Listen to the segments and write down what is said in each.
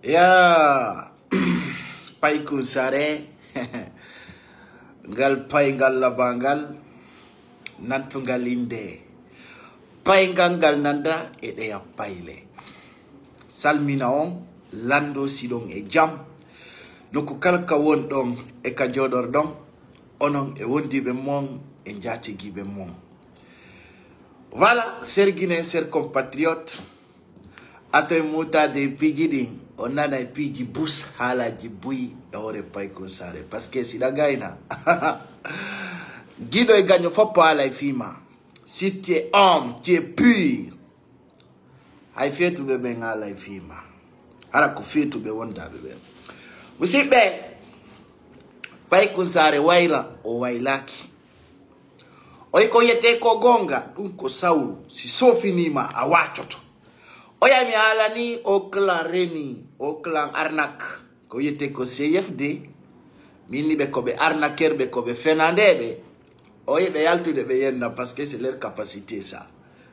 Ya paiku sare ngal paingal labangal nantungal inde paingal nanda ede ya paile salmina on lando sidon e jam noko kalka won don e ka jodor don onon e wondibe mon e jatigibe mon. Voilà, sergine ser compatriote atoy muta de pigidin onana e pigi bus hala jibui e ore paiko sare parce que si la gaina guido e gagno foppo ala e fima si tu es homme tu es pur hay fetu be ben ala e fima ara ko fetu be wonda be musibe paiko sare waila o wailaki oiko yete ko gonga dum ko sauru si sofinima awachoto oya mi alani o clan Reni o clan arnak ko yete ko CFD minni be ko be arnaker be ko be fenandebe oye be yaltude be yenna parce que c'est leur capacité ça,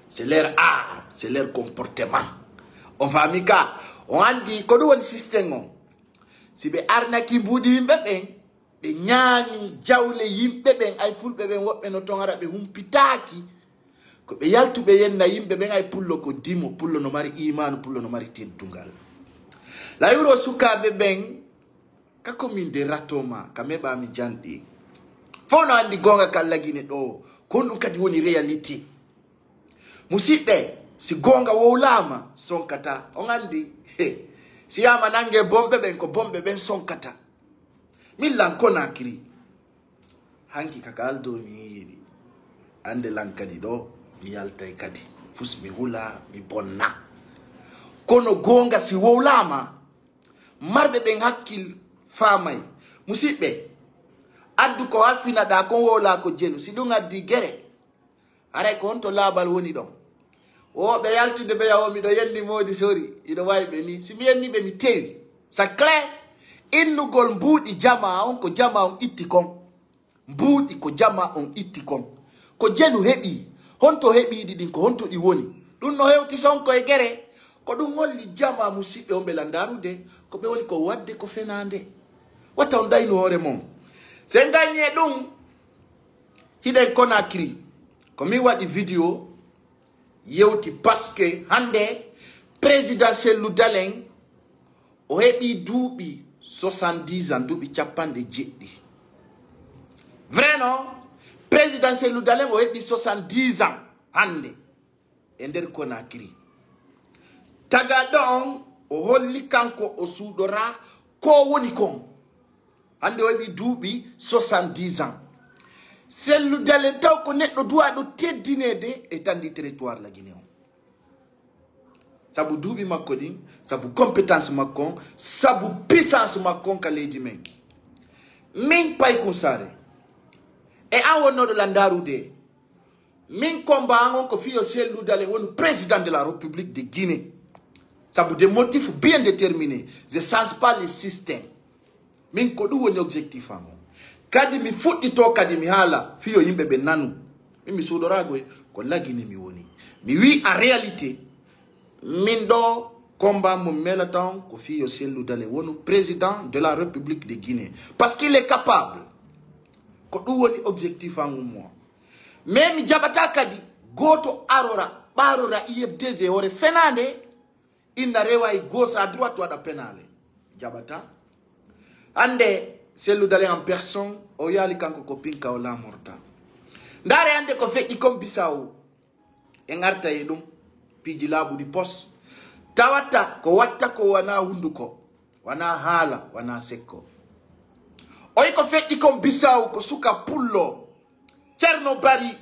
c'est leur art, c'est leur comportement. On famika on andi ko do won système on si be arnaki mbudi yimbe ben be nyaani jawle yimbe ben ay fulbe ben wobbe no tongara be humpitaki ko be yaltu be yenna yimbe ben ay pullo ko dimo pullo no mari iman pullo no mari teddungal la yuro sukabe ben kako min de ratoma kameba mi jandi fono andi gonga kallagine do kon dum kadi woni reality musibe si gonga wolama sonkata on andi si ama nange bombe ben ko bombe ben sonkata millan konakiri hanki kakaldo mi ande lankadi do mi yaltay kadi fus mi hula mi bonna kono gonga si wolama marbe ben hakkil famay musibe addu ko alfina da kon wola ko jelu si dunga di gere are ko onto labal woni don o be yaltude be yawo mi do yendi modi sori ido waybe ni si mi yenni be mi tewi sa clair innugol mbudi jama on ko jama on itti kon mbudi ko jama on itti kon ko jenu hebi honto hebi didin ko honto di woni dun no hewti sonko e gere ko dum holli jama musibe on be landarude ko be woni ko wadde ko fenande wata on dayno hore mom se gagné dum hide Conakry ko mi wadi video yewti parce que hande présidentiel Ludalen o hebi duubi 70 ans duubi capande jeddi vrai non présidentiel Ludalen o hebi 70 ans hande e nder Conakry taga don o holli kanko o sudora ko woni kon hande o hebi duubi 70 ans c'est Ludalen taw ko neddo duwa do teddinede e tandi territoire la Guinée sabu duubi makko din sabu compétence makko sabu puissance makko ka leydi men min pay ko sare e an wonno do landarude min combat on ko fiyo c'est Ludalen woni président de la République de Guinée sabu des motifs bien déterminés je change pas le système min ko du woni objectif am kadi mi fuddi to kadi mi hala fiyo yimbe be nanu mi sudorago ko lagini mi woni mi wi en réalité min do combat mo melaton ko fiyo c'est Ludalen woni président de la République de Guinée parce qu'il est capable ko du woni objectif am mo mais mi jabata kadi goto arora barora IFDZ hore fenande inna rewa e gauche à droite wada penale jabata ande c'est Ludalen en personne o yali kanko ko pinka o la morta ndare ande ko fe ikom Bissau e ngarta e dum piji labu di pos tawata ko watta ko wana hunduko wana hala wana sekko o ko fe ikom Bissau ko suka pullo cerno bari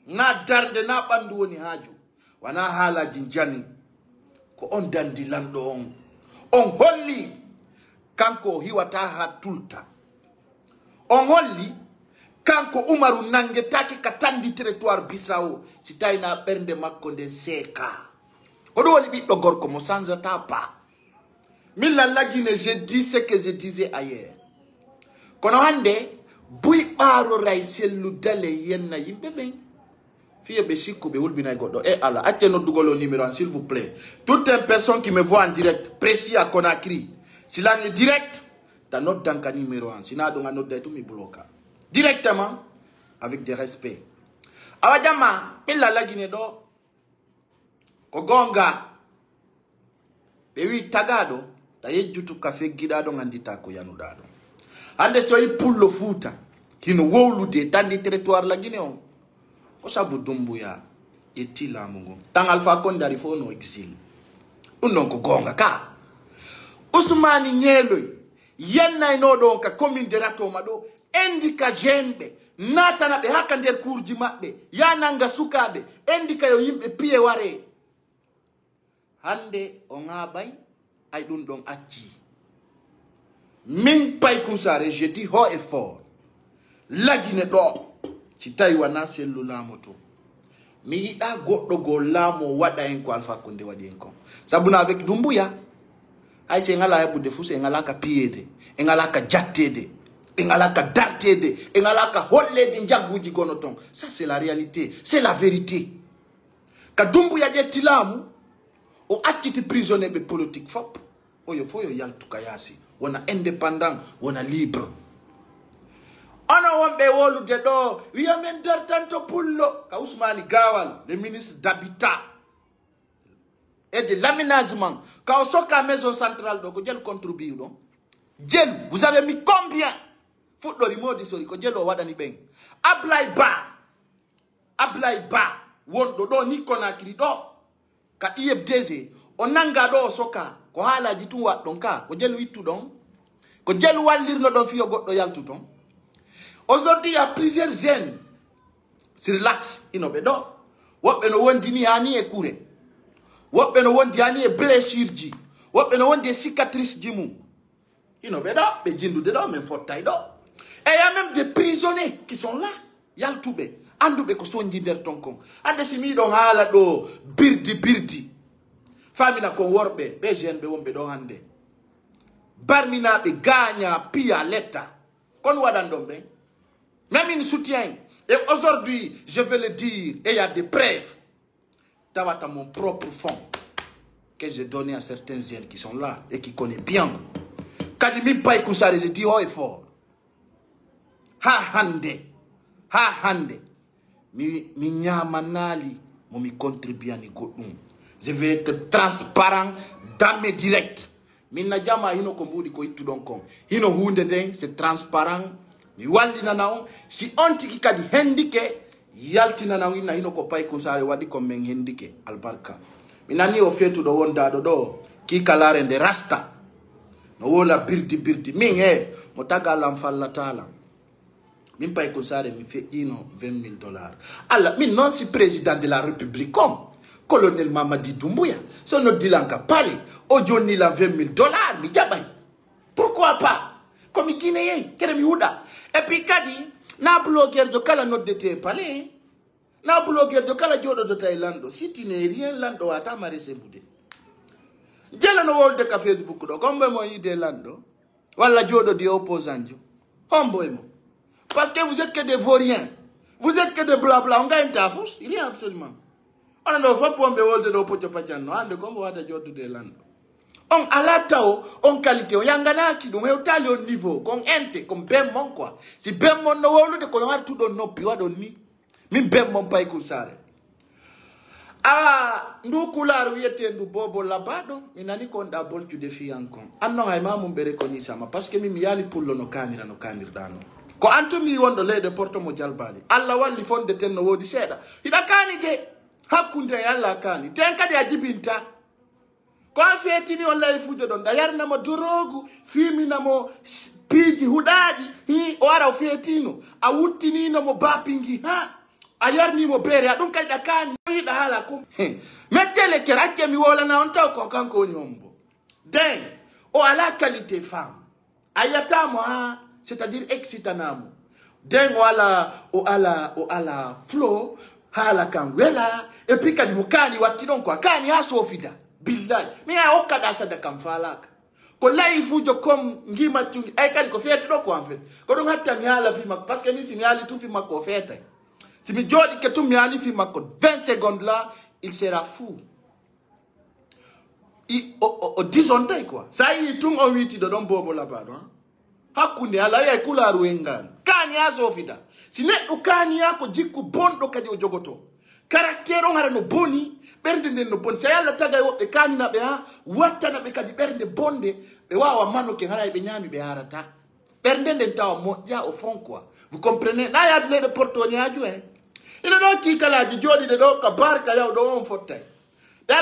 na darde na bandu woni haju wana hala jinjani ko on dandi lando on holli kanko hiwata ha tulta on holli kanko Umaru nange taki katandi territoire Bissau si tayna bernde makko den seka ko do woni biddo gorko mo sanzata pa milla lagine je dis ce que je disais ailleurs kono hande buy baro ray c'est Ludalen yenna yimbe ben Fille Bessiko, Behoulbina Godo. Et Allah, attends notre Dougolo numéro, s'il vous plaît. Toute une personne qui me voit en direct, précis à Conakry, s'il a est direct, dans notre Danka numéro 1, sinon, dans notre dette, mi bloca. Directement, avec des respects. Awadama, Pilla la Guinée d'or, Kogonga, Bewi Tagado, Taye Jutu Café Guidado, Andita Koyanudado. Ande soy pour le foot, qui nous wolu de tant de territoire la Guinée. Osa budumbuya etila mungu tang Alpha Condé arifo no exil unonko gonga ka Usmani Nyelo yenna ino don ka commune de Rato Mado endika jembe natana be haka nder kurji mabbe yananga sukabe endika yo yimbe piye ware hande o ngabay ay dun don acci min pay kusare je dis haut et fort la Guinée do ci tay wana sellu lamoto mi yida goddo go lamo wada en ko Alpha Condé wadi en ko sabuna avec Doumbouya ay se ngala budde fu se ngala ka piede e ngala ka jattede e ngala ka dartede e ngala ka hollede njaguji gonoton. Ça c'est la réalité, c'est la vérité. Ka Doumbouya de tilamu o attiti prisonnier be politique fop oyo foyo yaltu kayasi wona indépendant wona libre. Ono wambe wolu de do wiamen dartanto pullo ka Ousmane Gawal, le ministre d'Habitat et de l'aménagement, ka osoka maison centrale do ko jël contribue do jël vous avez mis combien fudori modi sori ko jël o wadani ben Ablay Ba wondo do ni Conakry do ka IFDC onanga do soka ko hala jitu wat don ka ko jël witu don ko jël wallirno don fiyo goddo yaltu ton. Aujourd'hui, il y a plusieurs jeunes sur l'axe. Ils n'ont pas d'eau. Ils n'ont pas de couré. Ils n'ont pas de blessure. Ils n'ont pas de cicatrices. Ils n'ont pas d'eau. Ils n'ont pas d'eau. Et il y a même des prisonniers qui sont là. Il y a le toube. Andoube ko son jinder tonkon. Ande si mi don hala do birdi. Famina ko worbe be jeune be wombe do hande. Barmina be gagna pia letta. Kon wadan dombe. Même une soutien. Et aujourd'hui, je vais le dire, et il y a des preuves. Tawata mon propre fonds que j'ai donné à certains jeunes qui sont là et qui connaissent bien. Kadimi Paye Koussare, je dis haut et fort. Ha hande. Mi nyamanali, mi contribue à ni godum. Je vais être transparent dans mes directs. Mi najama hino kombudi ko itu donkon. Hino hunde den, c'est transparent. Mi walli nanao si onti kadi hendike yalti nanao ina hino ko Paye Koussare wadi ko men hendike albarka. Mi nani o fetu do wonda do ki kalare de rasta. No wola birdi min motaga lam falla tala. Min Paye Koussare mi fait ino $20,000. Allah min non si président de la République comme colonel Mamadi Doumbouya. Son no dilanka pali o joni la $20,000 mi jabay. Pourquoi pas? Comme Guinéen, kere mi huda. Et puis kadi na blogueur de kala note de te palais. Na blogueur de kala jodo de Thaïlande. Si tu n'es rien lando ata mari se bude. Jelo no wol de ka Facebook do comme mo yide lando. Wala jodo di opposant. Hombo emo. Parce que vous êtes que des vauriens. Vous êtes que des blabla. On gagne ta force. Il y a absolument. On ne va pas me wol de l'opposition pachano. On ne comme wada jodo de lando. On alatao, on qualité, on yangana qui nous est au niveau, qu'on ente, qu'on ben mon quoi. Si ben mon no wolu de qu'on a tout dans nos piwa doni. Min ben mon Paye Koussare. Ah, nous coulars yete nous bobo labado, inani kon d'abord tu défi encore. Anno ay mamu bere koni sama parce que mi yali pour no kanira dano. Ko antu mi wondo le de porto mo jalbali. Allah walli fonde ten no wodi seda. Ida kani de hakunde yalla kani. Tenka de ajibinta. Kwa fetini wallahi fujo don dayar na mo dorogu fimi na mo piji hudadi hi ora fetino awutini na mo bapingi ha ayar ni mo bere adun kay dakani da hala kum metele kerake mi wola na onta ko kanko nyombo den o ala qualité femme ayata mo ha c'est-à-dire excitanamu den o ala flow hala kangwela et puis kadi mukani watidon ko kani ha sofida billahi mi a okada sa da kamfalaka ko lay fujo kom ngima tungi ay kadi ko feeto do ko en fait ko do hatta mi hala fi mak parce que mi si mi ali tu fi mak ko feeta Si mi jodi que tu mi ali fi makko 20 secondes là, il sera fou. O disonte quoi. Ça y est, tout on witi de don bobo là-bas, non? Hakune ala ya kula ruengan. Kani aso fida. Si net ukani yako jiku bondo kadi ojogoto. Karaktero ngara no boni, bernde no boni. Saya la taga yo kani na be ha, wata na be kadi bernde bonde, be wa mano ke ngara be nyami be harata. Bernde ntawa moja au fond quoi. Vous comprenez? Na ya de porto nyaju hein. Il do ki kala ji jodi de do ka barka ya do on fotai. Vous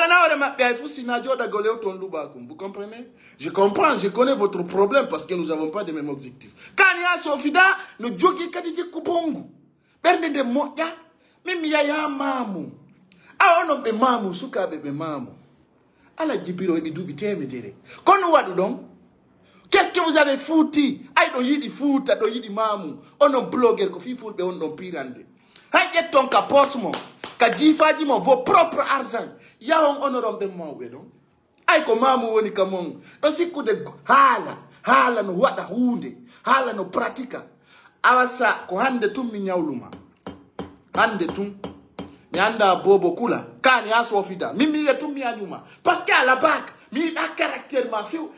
comprenez? Je comprends, je connais votre problème parce que nous n'avons pas les mêmes objectifs. Quand il y a Sofida, nous joguons kadiji kubongu. Bernde de moya, mimi ya mamu. Ah on be mamu, suka bebe mamu. Ala jibiro ebi dubi teme dire. Kono wadu donc? Qu'est-ce que vous avez foutu? Aïe do yidi foot, do yidi mamu. On a blogger ko fi fulbe on pirande. Haye ton ka posmo. Kajifaji mo vos propres argent. Ya on honorom be mo wedon. Ay ko mamu woni kamon. Do sikku de hala no wada hunde, hala no pratika. Awasa ko hande tum mi nyawluma. Hande tum mi anda bobo kula. Kani aso fida. Mimi ya tum mi anyuma. Parce que à la bac, mi a caractère ma fiu.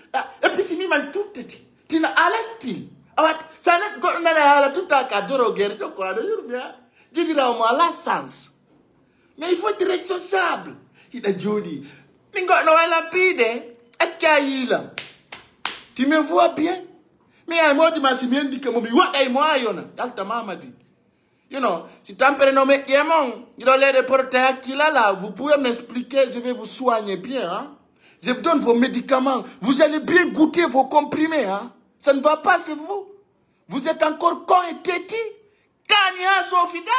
Et puis si mi man tout tete. Tina ala style. Awat ça net go na hala tout ta kadoro guerre ko ado yurmia. Jidira mo ala sens. Mais il faut être responsable. Il a dit, Mingo no lapide. Est-ce qu'il y a tu me vois bien? Mais il m'a dit, Massimien dit que mon what est moi, yona. Yalta mama dit. You know, si tu as nommé Yémon, il a les reporters qui là, vous pouvez m'expliquer, je vais vous soigner bien, hein. Je vous donne vos médicaments. Vous allez bien goûter vos comprimés, hein. Ça ne va pas, c'est vous. Vous êtes encore con et têti. Kanya Sofida.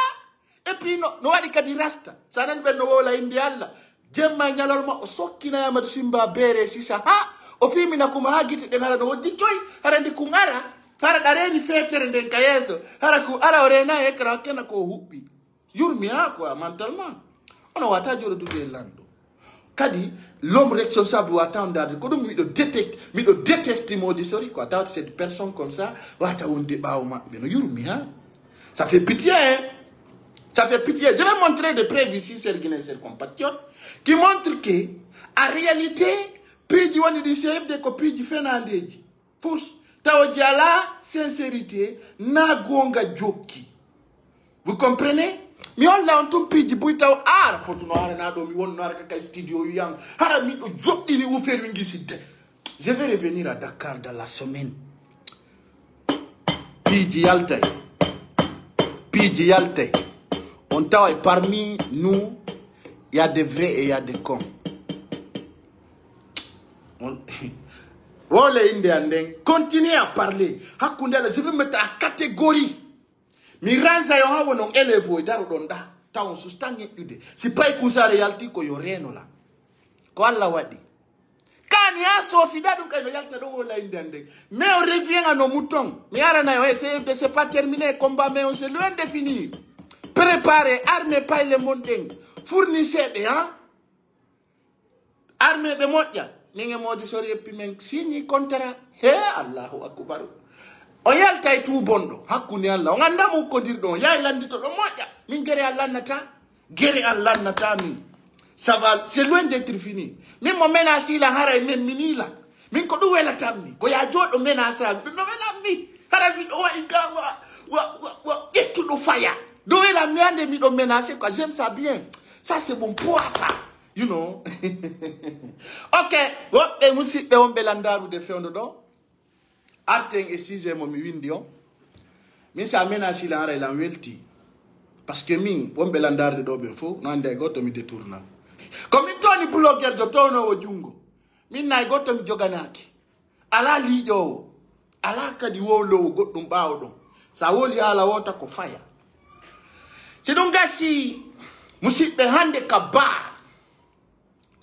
Et puis, no wadi kadi rasta. Sanan ben no wola indialla. Jemma nyalol ma sokina ya madsimba bere sisa. Ha! O fimi na kuma hagiti de ngara no dikoi. Hara ndi kungara. Hara dareni fetere nden kayeso. Hara ku ara orena ekra kena ko hubi. Yurmi akwa mentalement. On wata joro du lando. Kadi l'homme responsable wata ndade ko dum mi do déteste modi sori quoi. Tant cette personne comme ça wata wonde bawo mabbe no yurmi ha. Ça fait pitié hein. Ça fait pitié. Je vais montrer des preuves ici, ses compatriotes, qui montrent que, en réalité, Pidji wani di chef de copie du Fernandez. Fous, taodiala, sincérité, na gonga joki. Vous comprenez? Mais on l'a entendu Pidji buitao ara, pour tout noir na do mi won noir kaka studio yang. Hara mi do jokki ni ou faire wingisite. Je vais revenir à Dakar dans la semaine. Pidji yaltay. Pidji yaltay. On t'a parmi nous, il y a des vrais et il y a des cons. Continuez à parler. Je vais mettre la catégorie. Miranza yo hawo non elevo idaro donda. Ta on sustange ude. Si pas ikusa reality ko yo reno la. Ko alla wadi. Kani aso fida donc no yalta do wala indende. Mais on revient à nos moutons. Mais ara na yo c'est pas terminé combat mais on c'est loin de finir. Préparez, armez pas les montagnes. Fournissez des hein. Armez des montagnes. Ninge modi sori epi men signi contrat. He Allahu akbar. O yalta itu bondo. Hakuni Allah. Nganda mu kondir don. Ya landito do moja. Min gere Allah nata. Gere Allah nata mi. Ça va, c'est loin d'être fini. Min mo menasi la hara men minila. Min ko du wela tamni. Ko ya jodo menasa. No mena mi. Hara mi o ikawa. Wa getu do fire. Donc la miande mi do menacer quoi, j'aime ça bien. Ça c'est bon poids ça. You know. OK, bon et musi be on belandaru de fe ondo. Arten e 6e mo mi windio. Mi sa menacer la ara la welti. Parce que min on belandar de do be fo, nande goto mi détourna. Comme toni blogger do tono o jungo. Min nay goto mi joganaki. Ala lijo. Ala kadi wolo goddum bawdo. Sa woli ala wota ko fire. C'est donc si musibe hande kaba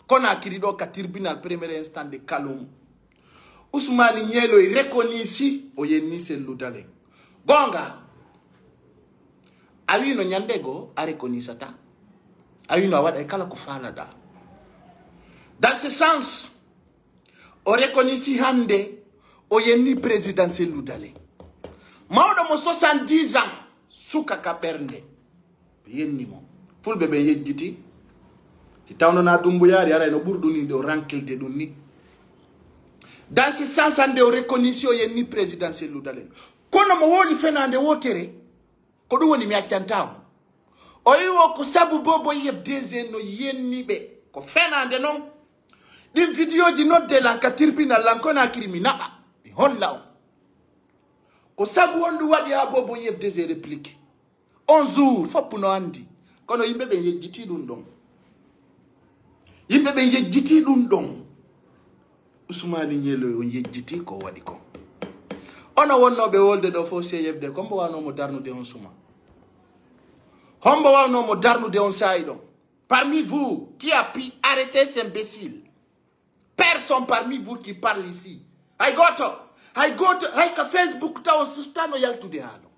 kona kirido ka tribunal premier instant de Kalum Ousmane Nyelo est reconnu ici o yenni selludale gonga awino nyandego a reconnu sata awino awada kala ko falada dans ce sens o reconnu ici hande o yenni président selludale mawdo mo 70 ans suka ka bernde yenni mo fulbe be yejjiti ci tawno na dumbu yaari ara no burdu ni do rankilde dum ni dans ce sens ande o recognition yenni présidentiel ludalen kono mo woli fenande wotere ko dum woni mi accantaw o yiwo ko sabu bobo yefdg no yenni be ko fenande non din video ji nodde lan ka tribunal lan kona criminal mi holla ko sabu ondu wadi ha bobo yefdg réplique 11 jours foppu no andi kono yimbe be yejjiti dum don yimbe be yejjiti dum don Ousmane Ñelo on yejjiti ko wadi ko ona wonno be wolde do fo CFD ko mbo wano mo darnude on suma hombo wano mo darnude on saïdo parmi vous qui a pu arrêter ces imbéciles personne parmi vous qui parle ici I go to ka Facebook taw sustano yaltude halo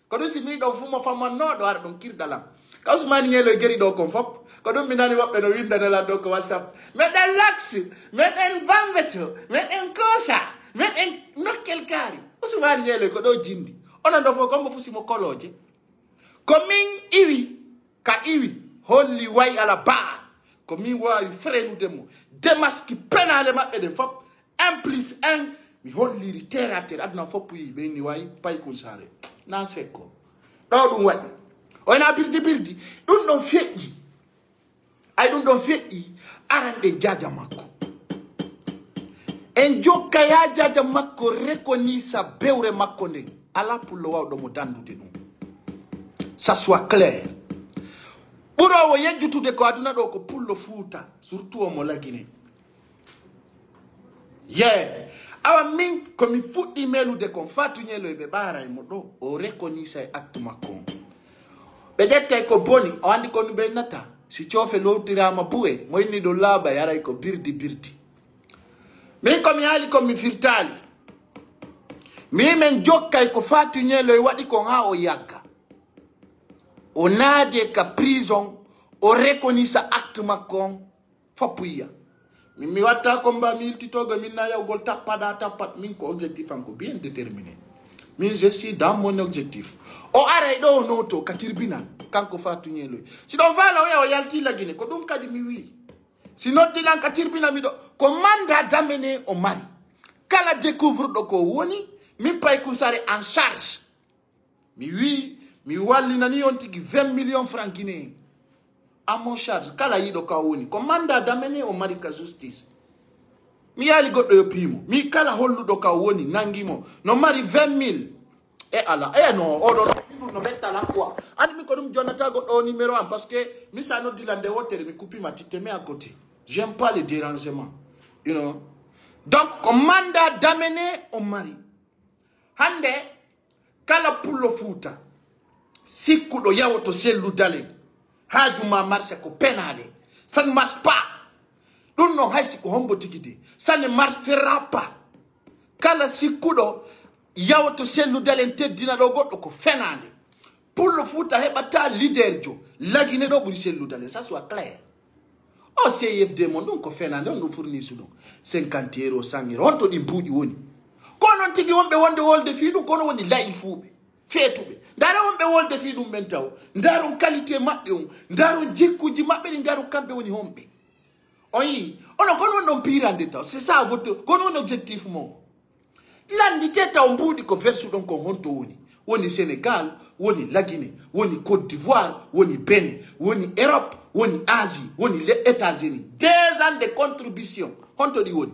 ko do si mi do fuma famano do ar don kirdalam ka Ousmane Ñelo geri do ko fop ko do minani wabbe no windana la do ko WhatsApp meden lax meden vamveto meden kosa meden nokkel kari Ousmane Ñelo ko do jindi ona do fo ko mbo fusi mo koloje ko min iwi ka iwi holli way ala ba ko min wawi frenude mo demaski penale mabbe de fop 1+1 mi holli terre à terre adna fop yi be ni way pay ko sare nan sekko do dum wadi o na birdi dum don feji ay dum don feji arande jaja makko en jokka ya jaja makko reconisa bewre makko nden ala pullo wawdo mo dandude dum ça soit clair buro wo yejjutude ko aduna do ko pullo fuuta surtout o mo lagine awa min ko mi fuddi melude kon Fatou Ñelo be bara mo do o reconisa acte makko be jette ko boni o andi ko be nata si ciofe lowtirama buwe moyni do laba yara ko birdi min ko mi ali ko mi firtali mi men jokkay ko Fatou Ñelo wadi ko ha o yagga o naade ka prison o reconisa acte makko fopuya mi watta ko mba mi titoga min na yawgol tappat min ko objectif an ko bien déterminé min je suis dans mon objectif o are do noto ka tribunal kanko Fatou Ñelo si don vala o yalti lagine ko dum kadi mi wi si notti lan ka tribunal mi do ko manda damene o mari kala découvre do ko woni min pay kusare en charge mi wi mi walli nani on tigi 20 millions francs guinéens à mon charge kala yido ka woni ko manda damene o mari ka justice mi yali goddo yo pimo mi kala holludo ka woni nangimo no mari 20 000 ala no odo no betta la quoi and mi ko dum jonata goddo numéro 1 parce que mi sa no dilande wotere mi coupi ma tite me à côté j'aime pas les dérangements you know donc ko manda damene o mari hande kala pullo futa sikkudo yawoto sellu dalen hajuma marche ko penale ça ne marche pas dun no haysi ko hombo tigide ça ne marchera pas kala sikkudo yawoto sellu dalen teddina do goddo ko fenande pullo futa hebata leader jo lagine do buri sellu dalen ça soit clair o CFD mon don ko fenande on fourni sudo 50 €, 100 €, honto di buudi woni ko non tigi wonbe wonde wolde fi dum kono woni lay fuube fetube ndara wonbe wolde fi dum men taw ndaron qualité mabbe on ndaron jikkuji mabbe ni ndaron kambe woni hombe oyi ono kono non pirande taw c'est ça votre kono objectif mon landi teta on budi ko versu don ko honto woni Sénégal woni la Guinée woni Côte d'Ivoire woni Bénin woni Europe woni Asie woni les États-Unis 2 ans de contribution honto di woni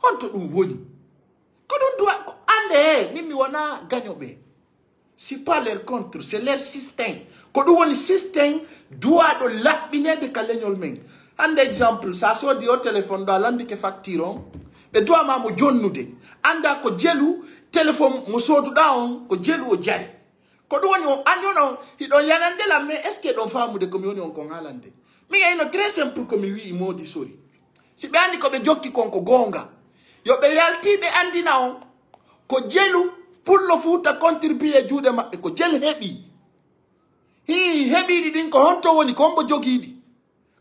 honto dum woni ko don doit ko ande mimi wana gagnobe c'est pas leur contre, c'est leur système. Quand on système doit de l'abiner de kalenyol men. Un exemple, ça soit du téléphone dans l'andi que facturons. Et toi ma mo jonnude. Anda ko jelu téléphone mo sodu down ko jelu o jari. Ko do woni on andono hidon yanande la mais est-ce que don famu de commune on kon halande. Mi ino très simple comme wi modi sori. Si be andi ko be jokki kon ko gonga. Yo be yalti be andi na on ko jelu pullo futa contribuer juude mabbe ko jel hebi hebi din ko honto woni kombo jogidi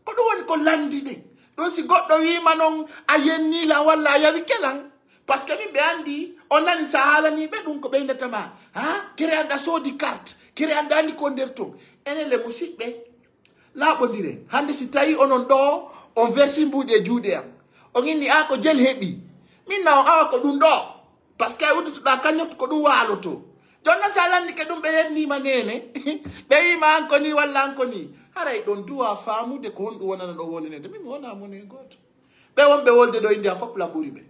ko do woni ko landi de do si goddo wi manon ayenni la walla yawi kelan parce que min be andi on nani sahala ni be dum ko be ndetama ha kire anda sodi carte kire anda andi ko derto enen le musidɓe laaɓodire hande si tawi onon ɗo on versi mbuuɗi e juuɗe am on inni ko jel heɓi min na on awa ko ɗum ɗo par ce que uddutoɗa kañum ko ɗum waaloto jonna sa landi ke ɗum ɓe yennima nene ɓe wima anko ni walla anko ni haray ɗon duwa faamude ko honɗum wonana ɗo wolinede min wona mone goto ɓe wonɓe wolde ɗo indi a fof la ɓuuri ɓe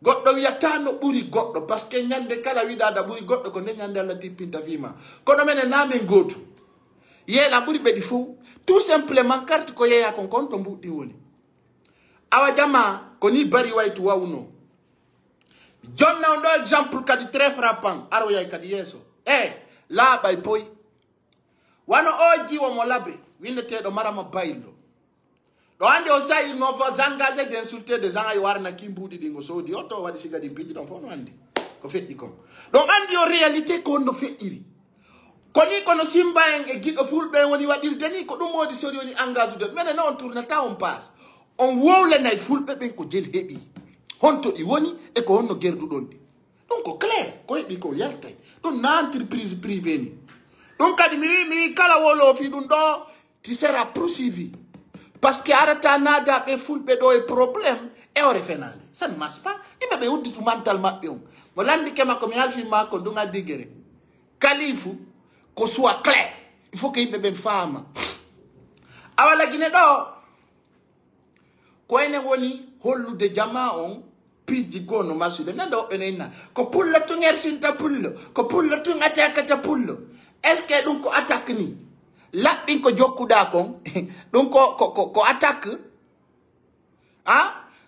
goɗɗo wiyata no ɓuuri goɗɗo par ce que ñande kala wiɗaɗa ɓuuri goɗɗo ko nde ñande Allah tippinta wima kono menen namen goto yeela ɓuuri ɓeɗi fou tout simplement carte ko yeeya kon kon to mbuɗɗi woni awa jama ko ni bari waytu wawno jonna on ɗo exemple kadi très frappant aroyay kadi yeeso laaɓay poy wano o jiwo mo labe winneteɗo Marama Baylo ɗo andi o sayi no faut engagé d'insulter des gens ay warna ki mbuɗi ɗi ngo soodi o to waɗi siga ɗi piiji ɗon fof no andi ko feƴƴi kon ɗon andi o réalité ko no feƴƴiri koni kono simba en e giɗo fulɓe woni waɗirde ni ko ɗum wodi sori woni engage de minen no on tournata on passe on wowlanay fulɓe ɓen ko jel heɓi honto ɗi woni e ko honno gerduɗon ɗi ɗum ko clair ko heɓi ko yaltay ɗum na entreprise privé ni ɗum kadi mi wi kala wolofi ɗum ɗo ti sera poursuivi parce que arata nada ɓe fulɓe ɗo e probléme e o refenade ça ne marche pas yimɓe ɓe udditu mental maɓɓe on mo landike makko mi halfima ko ndun addi guere kalifu ko soit clair il faut que yimɓe ɓen faama awa lagine ɗo ko enen woni hollude jama on piiji goo no marsude nande woɓɓe no inna ko pullo tun ersinta pullo ko pullo tun attaquata pullo est ce que ɗum ko attaque ni laɓɓin ko jokkuɗa kon ɗum ko attaque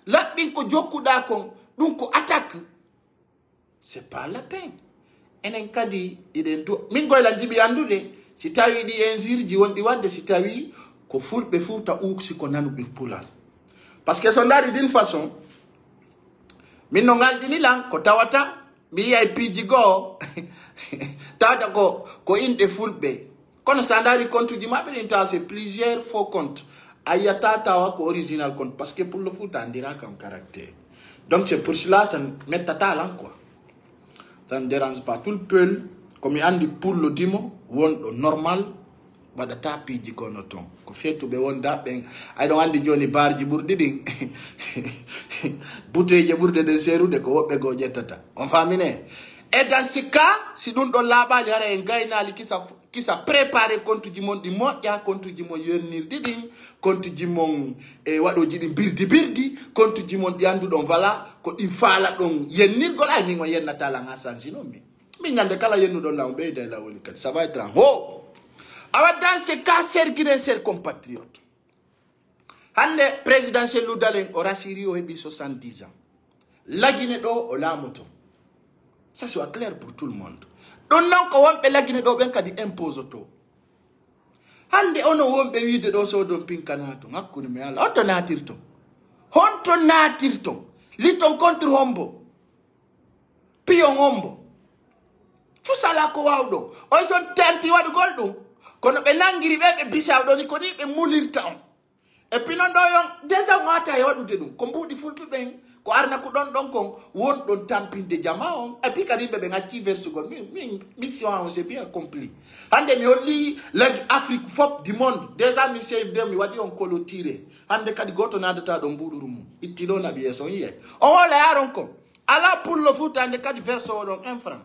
laɓɓin ko jokkuɗa kon ɗum ko attaque c'est pas la peine enen kadi iɗen du min goyla jiɓi andude si tawi ɗi injure ji wonɗi wadde si tawi ko fulɓe fuuta uksi ko nanuɓe pulal par ce que so ndaari d'une façon min no ngalɗinilan ko tawata mi yiyay piiji goo tawata ko inɗe fulɓe kono sa ndaari compte uji maɓɓe ɗin tawa c'est plusieurs faux compte a yiyata tawa ko original compte par ce que pour le fuuta andira kam caractère donc c'est pour cela ça mettata lan quoi ça ne dérange pas tout le peul komi andi pullo dimo wonɗo normal waɗata piiji gono ton ko fettuɓe wonda ɓen ayɗon andi joni barji ɓurɗi ɗin bouteille ɓurde ɗen serude ko woɓɓe goo ƴettata on famine et dans ce cas si ɗum ɗon laaɓali hara en gaynali kisa préparé compte ji mon ɗi moƴƴa compte ji mon yonnirɗi ɗin compte ji mon e waɗoji ɗi birdi compte ji mon ɗi anduɗon voilà ko ɗin faala ɗon yennirgol ay min on yennata lan ha sansi noon min ñande kala yennuɗon law ɓeyda e lawoli kadi ça va être en haut awa dans ce cas serguiren ser compatriote hande présidentiel ludalen o rasiri o heɓi 70 ans lagine ɗo o laamoto ça soit clair pour tout le monde ɗum noon ko wonɓe lagine ɗo ɓen kadi impose to hande ono wonɓe wiide ɗo sodon pinkanato hakkude mi ala honto natirton liton contre hombo piyon hombo fu sala ko wawɗo on son tenti waɗugol ɗum kono ɓe nangiri ɓe bisaw ni ko ni ɓe mulirta on et puis non ɗo yon déjà wata e waɗude ɗum ko mbuɗi fulɓe ɓen ko arna ko ɗon kon wonɗon tampinde jama on et puis kadi ɓe gacci versugol min mission on c'est bien accompli hande mi holli lagi Afrique fop du monde déjà mi save de mi waɗi on colotiré hande kadi goto nadata ɗo mbuɗuru mum itti ɗo naɓi yeeso on yiye on hola yaron kon ala pullo futa hande kadi verse oɗon 1 franc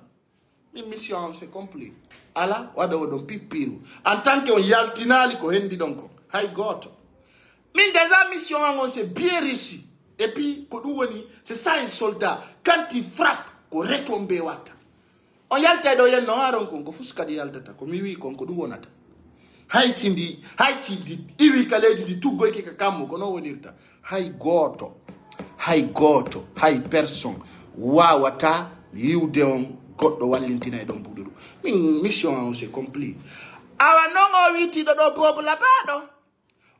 min mission on c'est complet ala waɗa oɗon pippiru en tant que on yaltinali ko hendi ɗon ko hay goto min déjà mission on c'est bien réussi et puis ko ɗum woni c'est ça un soldat quand il frappe ko retombe watta on yalta ɗo yenno haron kon ko fus kadi yaltata ko mi wi kon ko ɗum wonata hay sindi iwi ka leydi ndi tuggoyke ka kammo ko non wonirta hay goto hay personne wawata yiwde on goɗɗo wallintina e ɗon mbuɗuru min mission on c'est complet awa non o witiɗo ɗo bobo labaɗo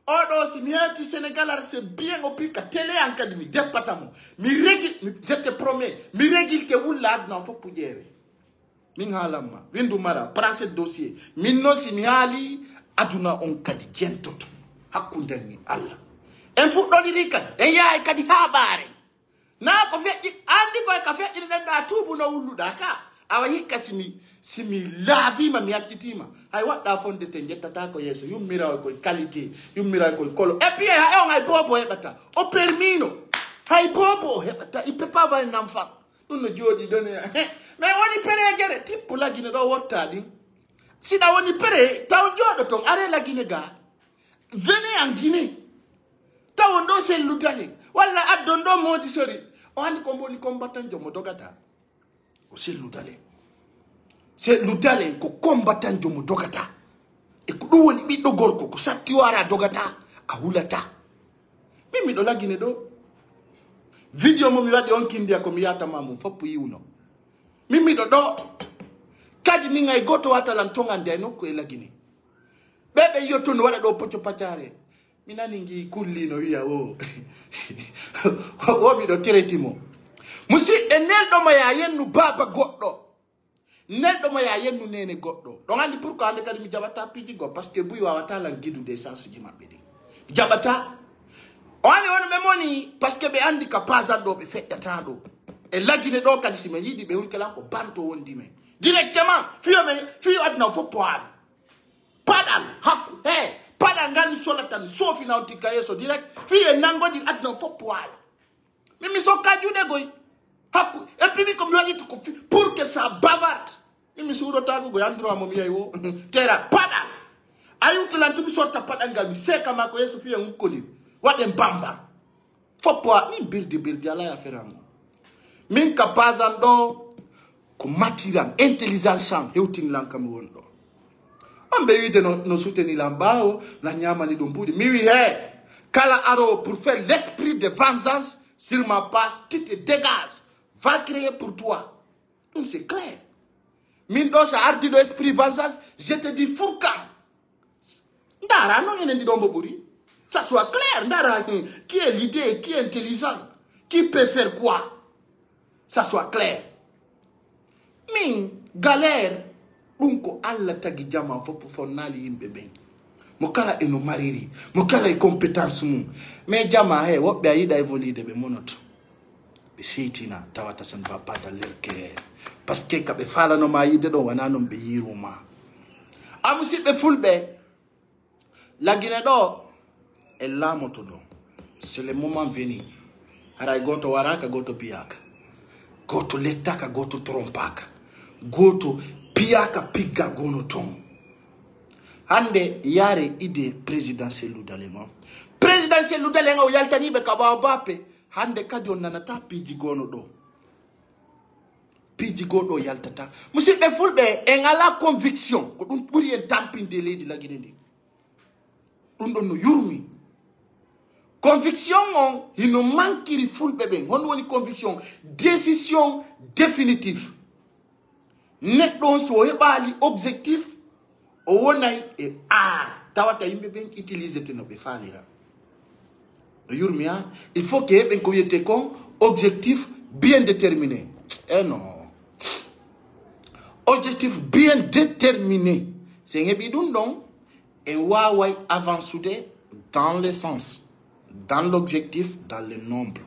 oɗo si mi hetti Sénégal ar c'est bien o pika télé an kadi mi deppatamo mi régil je te promets mi régil ke wulla aduna fof puƴeere min haalanma windu mara prend ce dossier min noon si mi haali aduna on kadi jentoto hakkude ni Allah en fuɗɗodiri kadi en yahay kadi haɓaare na ko feƴƴi andi koye ka feƴƴini ɗen ɗa tuubu no wulluɗa ka awa hikka simi laavima mi yakkitima hay waɗɗa fonde te jettata ko yeeso yummirawo koye qualité yummirawo koye kolo et puis on hay bobo heɓata o permino hay bobo o heɓata il peut pas avoir un enfant ɗum no jooɗi ɗon mais woni pere gueɗe tippu lagine ɗo wotta ɗin siɗa woni pere taw jooɗo ton are lagine ga venez en Guinée tawon ɗo sellutani walla addon ɗo modi sori o andi ko mboni combattant jomo dogata o sellutale ko combattant jomo dogata e ko ɗum woni ɓiɗɗo gorko ko satti wara dogata a hulata min miɗo lagine ɗo video mo mi waɗi on kindiya ko mi yatama mum foppo yiwno min miɗo ɗo kadi min ay goto watalan tongande ay nokku e lagine ɓeɓe yotto no waɗa ɗo pocco paccare mi nani ngi kullino wiya o miɗo teretimo musidɓe nelɗomo ya yennu baba goɗɗo nelɗomo ya yennu nene goɗɗo ɗon andi pourquoi hande kadi mi jaɓata piiji go par ce que buyi wawata lan guidude essence ji maɓɓe ɗi jaɓata o ani woni ɓe moni par ce que ɓe andi ka pasan ɗo ɓe feƴƴata ɗo e lagine ɗo kadi si men yiiɗi ɓe woni kala ko banto wondi men directement fiyo aduna fof poaɗo paɗal hakku paɗal ngani solatan sofina on tikka yeeso direct fiye nangodi aduna fof poaɗo min mi sokka juuɗe goy hakku et puis ko mi waɗi ko pour que ça bavarde min mi suuɗotago goy andromo mi yeyi wo tera paɗal ayutolantumi sorta paɗal ngal mi seka ma ko yeeso fiye hukkoni waɗen bambam fof poaɗo min birdi ala affaire am min ka pasan ɗo ko matiram intelligence am hewtinlan kam woni ɗo on ɓe wiide no soutenilan ɓawo na ñamani ɗum mbuɗi mi wi kala aro pour faire l'esprit de vengeance sur ma passe tu te dégages va créer pour toi donc c'est clair min ɗo so ardi ɗo esprit vengeance je te dis fourcam ndara non enen ɗiɗo mbo ɓuuri ça soit clair ndara qui est l'idée qui est intelligent qui peut faire quoi ça soit clair min galère ɗum ko Allah tagi jama fof fonnali yimɓe ɓen mo kala eno mariri mo kala e compétence mum mais jama woɓɓe a yiɗa évolude ɓe monoto ɓe seytina tawata sen ba dans leur cœur par ce que kaɓe falanoma yidde ɗo wona noon ɓe yiruma a musidɓe fulɓe lagine ɗo e laamoto ɗo c'est le moment venu haray goto waraka goto piyaka goto lettaka goto trompaka goto piyaka pigga gono ton hande yare ide présidentiel ludalema présidentiel ludalema o yaltaniɓe ka ɓawa bappe hande kadi on nanata piiji gono ɗo piiji goɗo yaltata musidɓe fulɓe en ala conviction ko ɗum ɓuuri en tampinde leydi lagine ndi ɗum ɗon no yurmi conviction on hino mankiri fulɓe ɓen hono woni conviction décision définitive neɗɗo on so heɓali objectif o wonay e tawata yimɓe ɓen utilisete no ɓe falira no yurmi il faut que heɓen ko wiyete kon objectif bien déterminé non objectif bien déterminé se en heɓi ɗum ɗon en waway avancude dans le sens dans l'objectif dans le nombre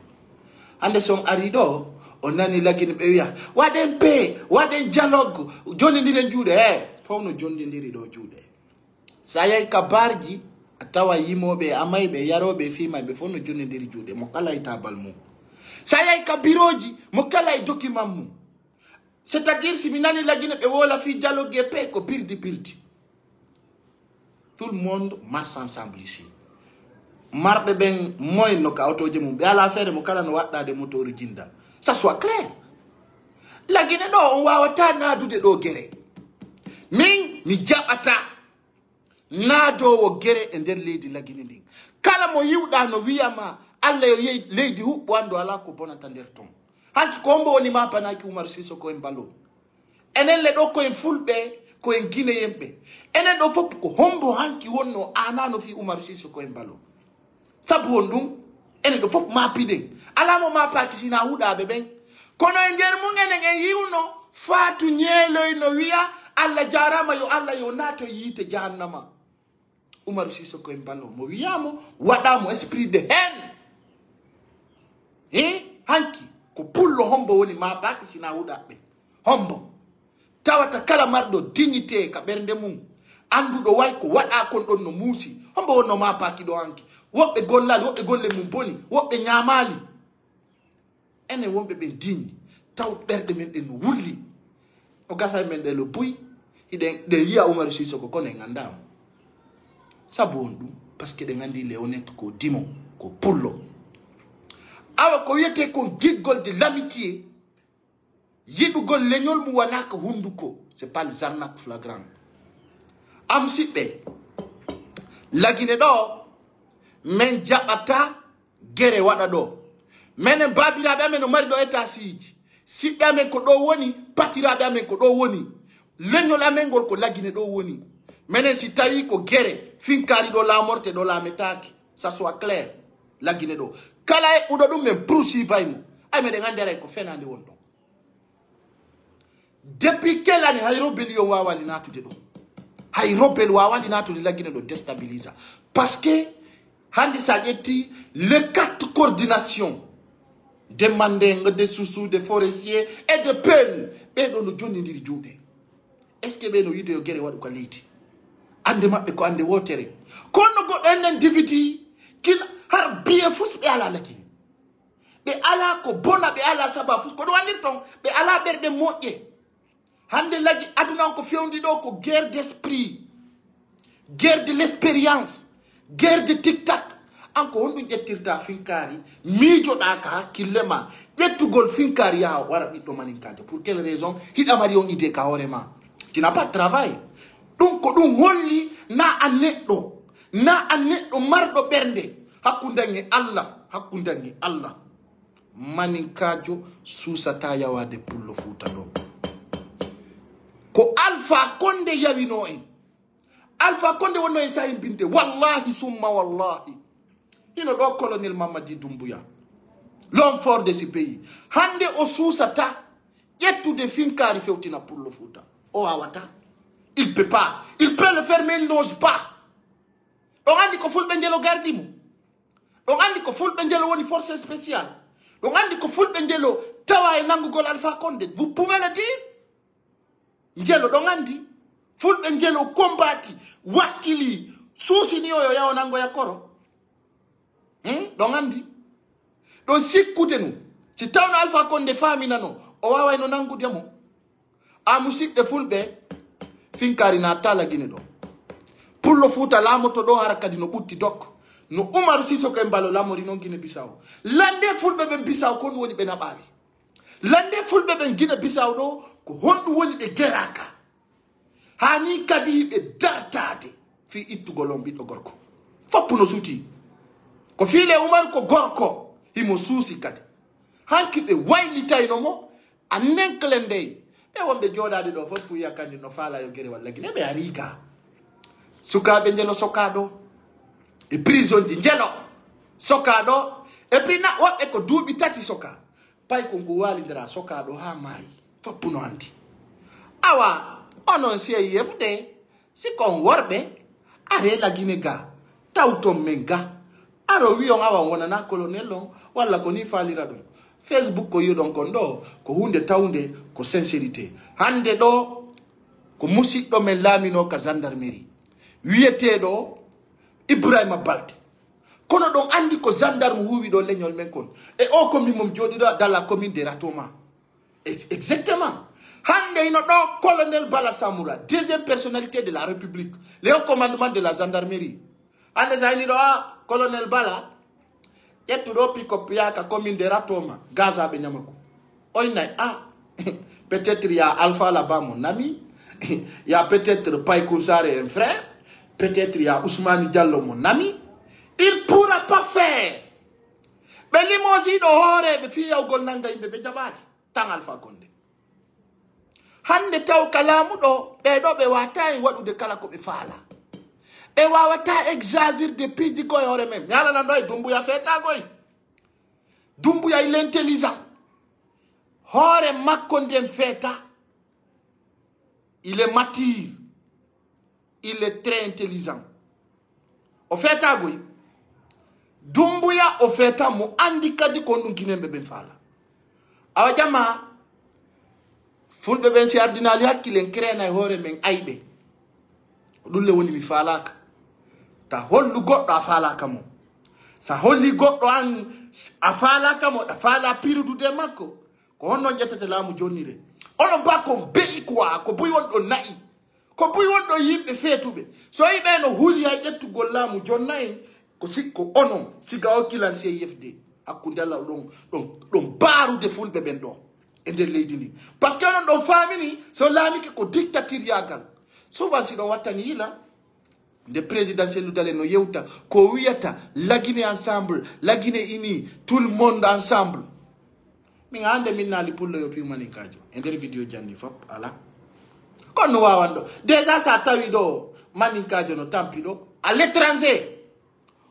hande son ari ɗo on nani lagine ɓe wiya waɗen paix waɗen dialogue jondidiren juuɗe fof no jondidiri ɗo juuɗe sa yahi ka barji a tawa yimoɓe amayɓe yaroɓe fimayɓe fof no jondidiri juuɗe mo kala e tabal mum sa yahi ka bureauji mo kala e document mum c'est à dire si mi nani lagine ɓe wola fi dialogue e paix ko pirdi tout le monde marche ensemble ici marɓe ɓen moyen no ka autoje mum ɓe ala feere mo kala no waɗɗade motoru jinda ça soit clair lagine ɗo on wawata naadude ɗo guere min mi jaɓata naadowo guere e nder leydi lagine ndin kala mo yiwɗa no wiyama Allah yo yeyi leydi huɓɓo andu ala ko bonata nder ton hanki ko mbo woni mapanaki Oumar Sissoko en balo enen le ɗo koyen fulɓe koyen guinéyenɓe enen ɗo fof ko hombo hanki wonno ana no fi Oumar Sissoko en balo sabu won ɗum enen ɗo fof mapiɗen alamo mapaki sina huɗaɓe ɓen kono e nder mum enen en yiwno Fatou Ñeeloy no wiya Allah jarama yo Allah yo naato yiite jahannama Oumar Sissoko en balo mo wiyamo waɗamo esprit de haine hanki ko pullo hombo woni mapaki sina huɗaɓe hombo tawata kala mardo dignité ka bernde mum andudo way ko wada kon don no musi hombo wonno ma paki do anki wobbe gollal wobbe golle mum boni wobbe nyamali ene wonbe be digne taw berde men den wulli o gasa men de lo buy ide de yiya Umar Sissoko ko ne ngandam sabondu parce que de ngandi Léonette ko dimo ko pullo awa ko yete ko giggol de l'amitié yidugol leñol mu wana ko hunduko c'est pas les arnaques flagrantes am sibbe lagine do men jabata gere wada do menen babirabe amen no mari do eta siji sibbe amen ko do woni patirabe amen ko do woni leñol amen gol ko lagine do woni menen si tawi ko gere finkari do la morte do la metaki ça soit clair lagine do kala e udo dum men prusi vaymu ay me de ngandere ko fenande wondo depuis quelle année hay rébellion wawali natude do hay rebel wawali natude lagine do déstabiliser parce que handi sageti les 4 coordinations des mandingues, des soussous, des forestiers et de peuls be do no jonni ndiri juude est ce que be no yide yo gere wadu ko leyti ande mabbe ko ande wotere kono go enen dividi kil har biye fus be ala laki be ala ko bona be ala saba fus ko do wandir ton be ala berde moje hande lagi aduna ko fewndi do ko guerre d'esprit guerre de l'expérience guerre de tic-tac anko hondu jettirta finkari mijo daka kilema jettugol finkari ya wara biddo maninkade pour quelle raison hida mari on idée ka horema tu n'as pas de travail donc ko dum holli na aneddo mardo bernde hakundangi Allah maninkajo susata yawade pullo futa do ko Alpha Condé yawino en Alpha Condé wonno e sayin binte wallahi summa wallahi ino do colonel Mamadi Doumbouya l'homme fort de ce pays hande o susata yettude finkari fewtina pullo futa o awata il peut pas il peut le faire mais il n'ose pas on andi ko fulbe ngelo gardimu on andi ko fulbe ngelo woni force spéciale on andi ko fulbe ngelo tawa e nangugol Alpha Condé vous pouvez le dire ngelo don andi fulbe ngelo kombati wakili susi ni oyo yawo nango yakoro don andi don sikutenu ci tawno Alpha Condé famina no o wawa no nangu demo amusibbe fulbe finkari na tala gine do pullo futa la moto do harakadi no butti dok no Umar Sissoko mbalo la mori non Guinée Bissau lande fulbe ben Bissau ko woni be nabari lande fulbe ben Guinée Bissau do ko hondu woni be geraka hani kadi be dartade fi ittugo lombi do gorko foppu no suti ko file Umar ko gorko himo susi kadi hanki be waylita ino mo anenklende e wonbe jodade do foppu yakandi no fala yo gere walla Guinée be ariga sukabe njelo sokado e prison di njelo sokado e puis na wa e ko duubi tati soka pay ko ngu wali ndra sokado ha mai foppu no andi awa onon CIFD si kon worbe are la Guinée ga tawto menga aro wi on awa wona na colonel long walla ko ni falira dum Facebook ko yodon ko ndo ko hunde tawnde ko sincérité hande do ko musiddo men lamino ka gendarmerie wiyete do Ibrahima Balde kono don andi ko gendarme huwi do leñol men kon e o komi mom jodi do dans la commune de Ratoma exactement hande ino do colonel Bala Samoura deuxième personnalité de la République le haut commandement de la gendarmerie ande zaini do colonel Bala yetu do pick-up yaka commune de Ratoma Gaza be nyamako oyna peut-être ya Alpha là-bas mon ami il y a peut-être Paye Kounsare un frère peut-être il y a Ousmane Diallo mon ami il pourra pas faire mais limosi do hore be fi yaw gol nanga imbe be jabati tan Alpha Condé hande taw kalamu do be wata en wadude kala ko be faala e wawata exagérer de pidi ko hore mem yalla nan doy Doumbouya feta goy Doumbouya il est intelligent hore makko ndem feta il est mature il est très intelligent o feta goy Doumbouya o feta mo andi kadi ko ndun kinembe ben faala awajama fulbe ben si ardinali hakkilen krena e hore men aybe dulle woni mi falaka ta hollu goddo a falaka mo sa holli goddo an a falaka mo da fala pirudude makko ko honno jettete laamu jonnire onon ba ko be'i quoi ko buy won do na'i ko buy won do yimbe fetube so yibe no huli ya jettugol laamu jonnayi ko sikko onon siga o kilan CFD akundala don barude fulbe ben do e der leydi ni parce que onon do famini so laami ko dictature yagal souvent si do wattani yila de présidentiel dalen no yewta ko wiyata la Guinée ensemble la Guinée unie tout le monde ensemble mi ande min nali pullo yo pi mani kajo en der video janni fop ala kon no wawando déjà sa tawi do mani kajo no tampido à l'étranger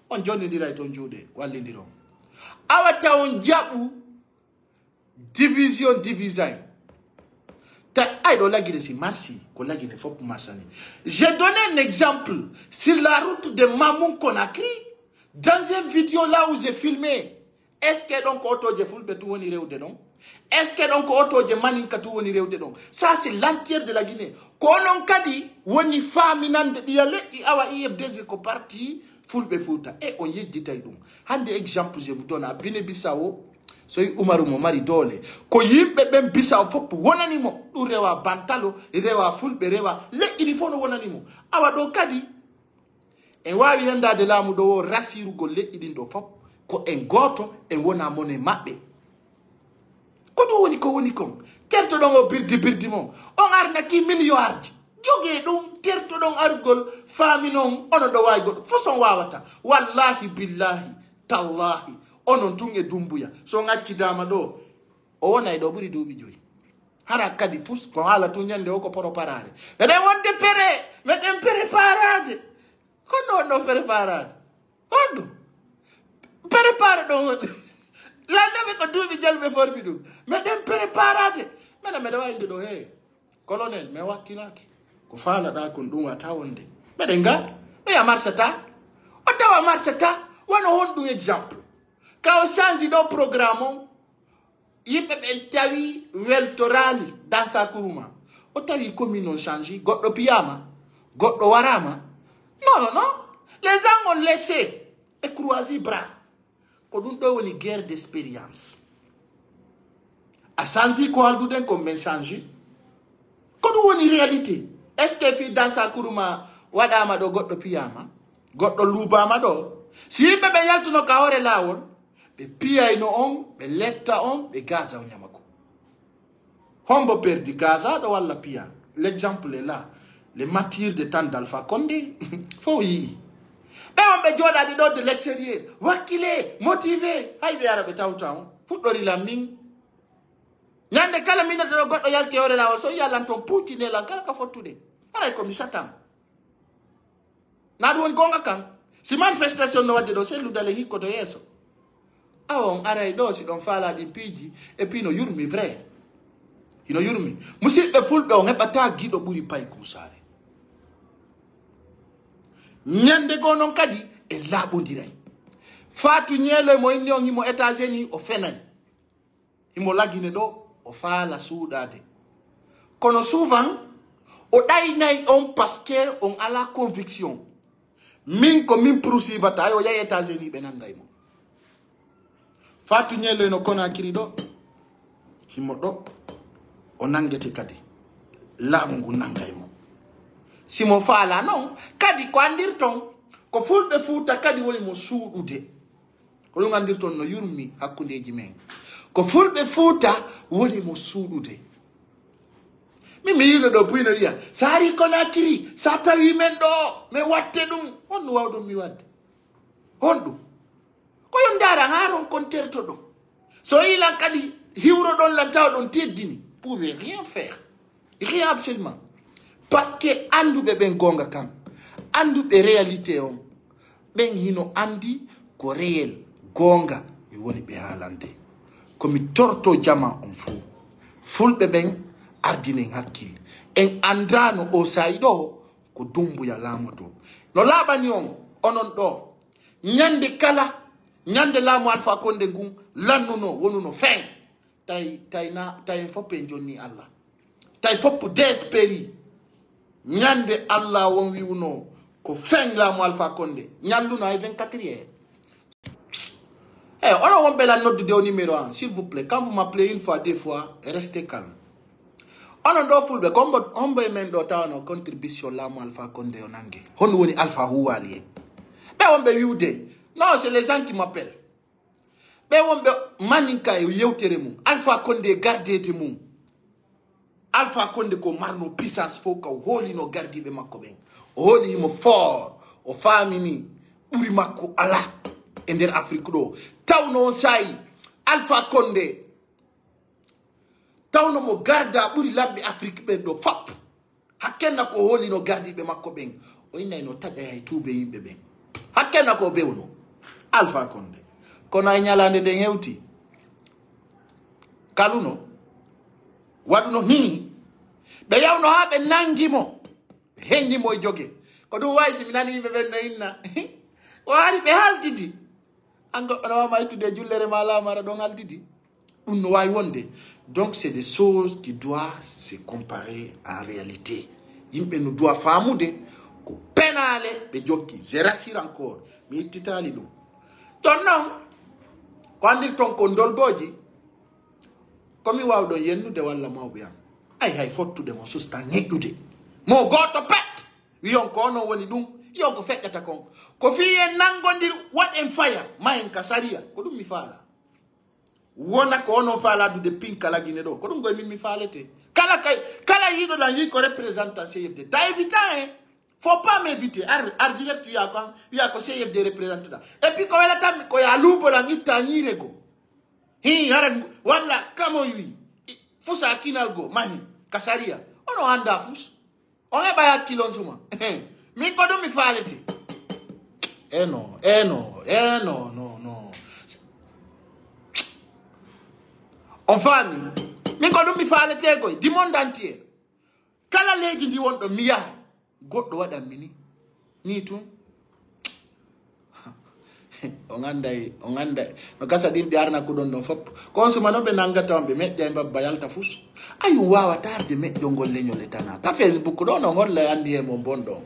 on joni dira to juude wallindiro awata on jabu division divisai ta ay do la Guinée si marsi ko la Guinée fop marsani j'ai donné un exemple sur la route de Mamoun Conakry dans une vidéo là où j'ai filmé. Est-ce que donc auto je fulbe tout woni rewde non? Est-ce que donc auto je maninka tout woni rewde non? Ça c'est l'entière de la Guinée. Konon kadi woni faminande diale I awa IFDZ ko parti fulbe futa et on yejjitay dum. Hande exemple je vous donne à Guinée-Bissau so Umaru mo mari dole ko yimbe ben Bissau fop wonani mo du rewa bantalo rewa fulbe rewa le il faut no wonani mo awa do kadi en wawi henda de lamu do rasiru go le idin do fop ko en goto en wona mone mabbe ko do woni ko terto don o birdi mo on arna ki milliards joge dum terto don argol fami non ono do way godo foson wawata wallahi billahi tallahi onon tunge dumbuya so ngacci dama do o wona do buri dubi joyi hara kadi fus ko hala to nyande o ko poro parade meden wonde meden pere parade ko no pere parade ondo prépare donc la nebe ko dubi jalbe forbi dum meden préparate mena wa inde do he colonel me wakilaki ko fala da ko dum atawonde meden ga me ya marsata o tawa marsata wono hondu exemple ka o change do programme yimbe ben tawi weltorali dans sa kuruma o tawi commune on change goddo piyama goddo warama non les gens ont laissé et croisé bras ko dum do woni guerre d'expérience a sanzi ko alduden ko men change ko dum woni réalité est-ce que fi dans sa kuruma wadama do goddo piyama goddo lubama do si be yaltuno ka hore lawol be piyay no on be letta on be Gaza on yamako hombo perdi Gaza do walla piya l'exemple est là les martyrs de temps d'Alpha Condé faut yi on be joda di do de l'extérieur wakile motivé hay be arabe tawtaw fuddori lamning nyande kala minata do goddo yalti hore lawol so yalla ton puutine la kala ka fottude ara ko mi satam na do won gonga kan si manifestation no wadde do selu dale hikko to yeso awon ara do si don fala di piji e puis no yurmi vrai ino yurmi musidbe fulbe on hebata gido buri pay kusare nyande gonon kadi e labondiray fatu nyelo mo inni on himo États-Unis o fenay himo lagine do o fala suudade kono souvent o daynay on parce que on a la conviction min ko min poursuivata yo ya États-Unis be nangay mo fatu nyelo no Conakry do himo do o nangete kadi lamungu nangay mo simo fala non kadi ko andirton ko fulbe futa kadi woni mo suudude ko dum andirton no yurmi hakkundeji men ko fulbe futa woni mo suudude mi yino do buino wiya sari Conakry sa tawi men do me watte dum on wawdum mi wadde hondu ko yon dara ngaron kon terto do so ila kadi hiwro don la taw don teddini pouvez rien faire rien absolument parce que andu be ben gonga kam andu be réalité on ben hino andi ko réel gonga mi woni be halande ko mi torto jama on fu fulbe ben ardine hakkil en andano o saydo ko dumbu ya lamoto no labani on onon do nyande kala nyande lamu Alpha Condé ngun lannuno wonuno fin tay fopé jonni Allah tay fop desperi nyande Allah won wi uno ko feng la mo Alpha Condé nyalluno ay 24 heures. Eh, on a la note de numéro 1, s'il vous plaît. Quand vous m'appelez une fois, deux fois, restez calme. On a un full comme on peut même une contribution là, moi Alpha Condé onange. On woni Alpha Huali. Mais on peut yude. Non, c'est les gens qui m'appellent. Mais on peut maninka yeuteremu. Alpha Condé garder de mou. Alpha Condé ko marno puissance foka holi no gardi be makoben. Holi mo fort o family uri makko ala ender Afrique do. Tawno sai Alpha Condé tawno mo garda buri labbe Afrique ben do fap hakkenna ko holi no gardi be makko ben o inay no taga ay tube yimbe ben hakkenna ko bewno Alpha Condé kono ay nyalande de hewti kaluno waduno ni be yawno ha be nangimo hengimo joge ko dum waysi mi nani yimbe ben no inna wari be haldidi ango ma itude jullere mala mara don haldidi dum no way wonde. Donc c'est des choses qui doivent se comparer en réalité. Yimbe no doit famude ko penale be jokki je rassure encore mi titali dum don non ko andir ton ko ndolboji komi wawdo yennude walla mawbe am ay hay fottude mo susta ngeddude mo goto pet wi on ko no woni dum yo ko feccata kon ko fiye nangondir what en fire mayen kasaria ko dum mi faala wona ko ono faala du de pinka la guine do ko dum go mi faalete kala yido la yi ko représentant CFD ta évitant hein faut pas m'éviter ar direct ya ko CFD représentant et puis ko wala tam ko ya lubo la ngita nyirego hi ara wala kamo yi fusa kinal go mahi kasaria ono anda fus on e baya kilon suma mi ko dum mi faalete no on famille mi ko dum mi faalete go di monde entier kala leji ndi won do miya goddo wada mini ni tun on anday no gasa din diarna ko don fop consuma no be nangata on be medja mbabba yalta fus ayu wawa tarde medjo ngol leñol tana ta Facebook do no ngol la andi e mon bondo